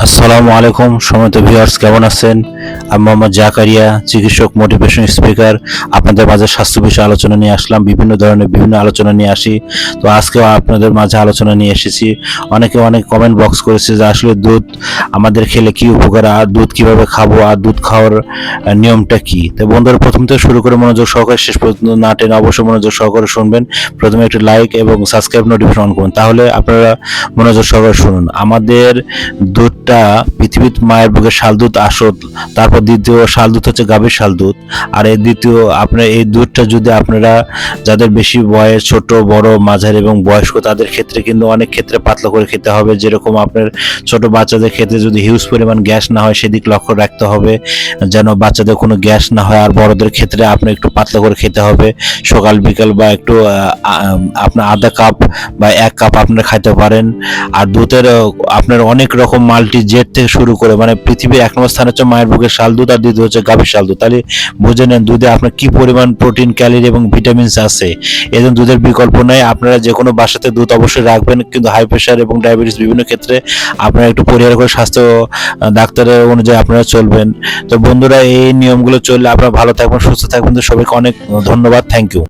আসসালামু আলাইকুম সম্মানিত ভিউয়ার্স, কেমন আছেন? আমি মোহাম্মদ জাকারিয়া, চিকিৎসক, মোটিভেশন স্পিকার। আপনাদের মাঝে স্বাস্থ্য বিষয়ে আলোচনা নিয়ে আসলাম। বিভিন্ন ধরনের বিভিন্ন আলোচনা নিয়ে আসি। তো আজকেও আপনাদের মাঝে আলোচনা নিয়ে এসেছি। অনেকে অনেক কমেন্ট বক্স করেছে যে আসলে দুধ আমাদের খেলে কি উপকার, আর দুধ কিভাবে খাবো, আর দুধ খাওয়ার নিয়মটা কি। তো বন্ধুরা, প্রথম থেকে শুরু করে মনোযোগ সহকারে শেষ পর্যন্ত না টেনে অবশ্যই মনোযোগ সহকারে শুনবেন। প্রথমে একটি লাইক এবং সাবস্ক্রাইব নোটিফিকেশন অন করুন, তাহলে আপনারা মনোযোগ সহকারে শুনুন। আমাদের দুধটা পৃথিবীর মায়ের বুকের শাল দুধ আসল, তারপর দ্বিতীয় শাল দুধ হচ্ছে গাভীর শাল দুধ। আর এই দ্বিতীয় আপনার এই দুধটা যদি আপনারা যাদের বেশি বয়স, ছোট বড় মাঝারি এবং বয়স্ক, তাদের ক্ষেত্রে কিন্তু অনেক ক্ষেত্রে পাতলা করে খেতে হবে। যেরকম আপনার ছোট বাচ্চাদের ক্ষেত্রে যদি হিউজ পরিমাণ গ্যাস না হয় সেদিক লক্ষ্য রাখতে হবে, যেন বাচ্চাদের কোনো গ্যাস না হয়। আর বড়দের ক্ষেত্রে আপনার একটু পাতলা করে খেতে হবে। সকাল বিকাল বা একটু আপনার আধা কাপ বা 1 কাপ আপনারা খাইতে পারেন। আর দুধের আপনার অনেক রকম মাল্টি জেড থেকে শুরু করে, মানে পৃথিবীর 1 নম্বর স্থান হচ্ছে মায়ের বুকের শাল দুধ, আর দ্বিতীয় হচ্ছে গাভীর শাল দুধ। তাহলে বুঝে নেন দুধে আপনার কি পরিমাণ প্রোটিন, ক্যালোরি এবং ভিটামিনস আছে। এজন্য দুধের বিকল্প নাই। আপনারা যে কোনো বাসাতে দুধ অবশ্যই রাখবেন, কিন্তু হাই প্রেশার এবং ডায়াবেটিস বিভিন্ন ক্ষেত্রে আপনারা একটু পরিহার করে স্বাস্থ্য ডাক্তারের অনুযায়ী আপনারা চলবেন। তো বন্ধুরা, এই নিয়মগুলো চললে আপনারা ভালো থাকবেন, সুস্থ থাকবেন। তো সবাইকে অনেক ধন্যবাদ, থ্যাংক ইউ।